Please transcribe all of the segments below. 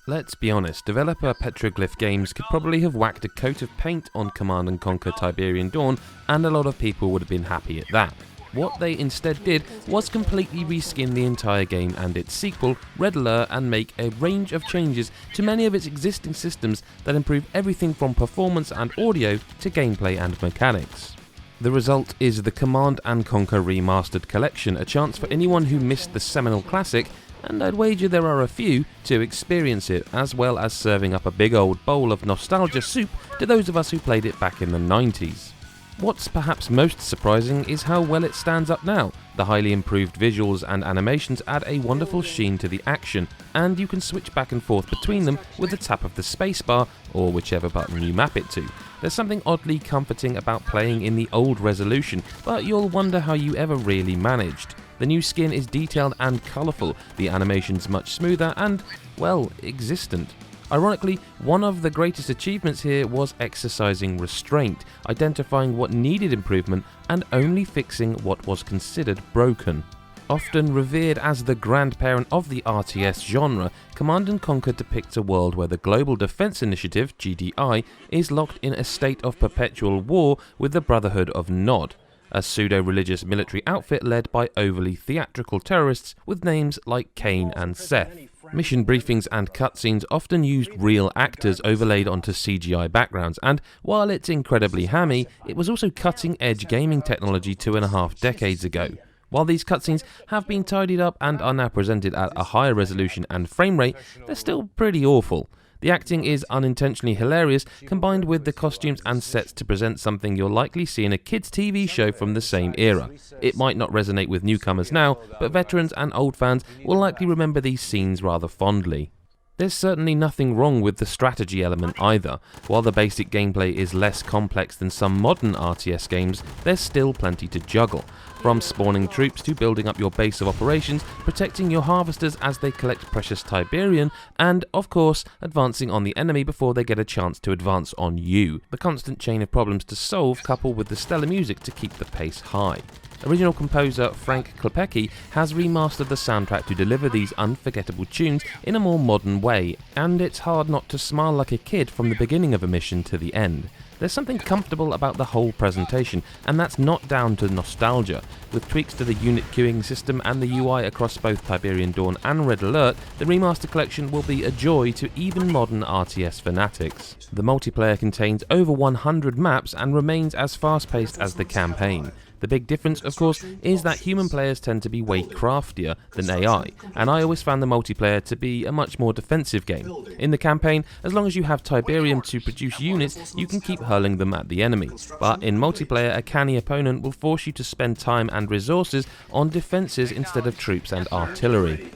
Let's be honest, developer Petroglyph Games could probably have whacked a coat of paint on Command & Conquer Tiberian Dawn, and a lot of people would have been happy at that. What they instead did was completely reskin the entire game and its sequel, Red Alert, and make a range of changes to many of its existing systems that improve everything from performance and audio to gameplay and mechanics. The result is the Command & Conquer Remastered collection, a chance for anyone who missed the seminal classic, and I'd wager there are a few, to experience it, as well as serving up a big old bowl of nostalgia soup to those of us who played it back in the 90s. What's perhaps most surprising is how well it stands up now. The highly improved visuals and animations add a wonderful sheen to the action, and you can switch back and forth between them with the tap of the spacebar, or whichever button you map it to. There's something oddly comforting about playing in the old resolution, but you'll wonder how you ever really managed. The new skin is detailed and colourful, the animation's much smoother and, well, existent. Ironically, one of the greatest achievements here was exercising restraint, identifying what needed improvement and only fixing what was considered broken. Often revered as the grandparent of the RTS genre, Command & Conquer depicts a world where the Global Defense Initiative, GDI, is locked in a state of perpetual war with the Brotherhood of Nod, a pseudo-religious military outfit led by overly theatrical terrorists with names like Cain and Seth. Mission briefings and cutscenes often used real actors overlaid onto CGI backgrounds, and while it's incredibly hammy, it was also cutting-edge gaming technology 2.5 decades ago. While these cutscenes have been tidied up and are now presented at a higher resolution and frame rate, they're still pretty awful. The acting is unintentionally hilarious, combined with the costumes and sets to present something you'll likely see in a kids' TV show from the same era. It might not resonate with newcomers now, but veterans and old fans will likely remember these scenes rather fondly. There's certainly nothing wrong with the strategy element either. While the basic gameplay is less complex than some modern RTS games, there's still plenty to juggle. From spawning troops to building up your base of operations, protecting your harvesters as they collect precious Tiberian, and, of course, advancing on the enemy before they get a chance to advance on you. The constant chain of problems to solve, coupled with the stellar music to keep the pace high. Original composer Frank Klepecki has remastered the soundtrack to deliver these unforgettable tunes in a more modern way, and it's hard not to smile like a kid from the beginning of a mission to the end. There's something comfortable about the whole presentation, and that's not down to nostalgia. With tweaks to the unit queuing system and the UI across both Tiberian Dawn and Red Alert, the remaster collection will be a joy to even modern RTS fanatics. The multiplayer contains over 100 maps and remains as fast-paced as the campaign. The big difference, of course, is that human players tend to be way craftier than AI, and I always found the multiplayer to be a much more defensive game. In the campaign, as long as you have Tiberium to produce units, you can keep hurling them at the enemy. But in multiplayer, a canny opponent will force you to spend time and resources on defences instead of troops and artillery.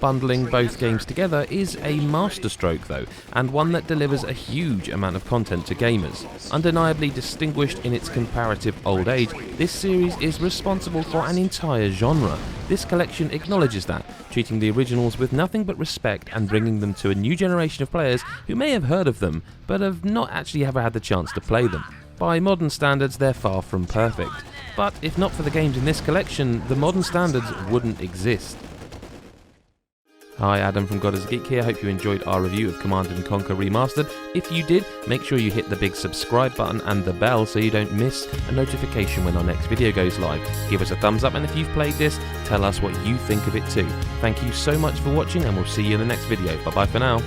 Bundling both games together is a masterstroke though, and one that delivers a huge amount of content to gamers. Undeniably distinguished in its comparative old age, this series is responsible for an entire genre. This collection acknowledges that, treating the originals with nothing but respect and bringing them to a new generation of players who may have heard of them, but have not actually ever had the chance to play them. By modern standards, they're far from perfect. But if not for the games in this collection, the modern standards wouldn't exist. Hi, Adam from God is a Geek here. Hope you enjoyed our review of Command & Conquer Remastered. If you did, make sure you hit the big subscribe button and the bell so you don't miss a notification when our next video goes live. Give us a thumbs up, and if you've played this, tell us what you think of it too. Thank you so much for watching, and we'll see you in the next video. Bye bye for now.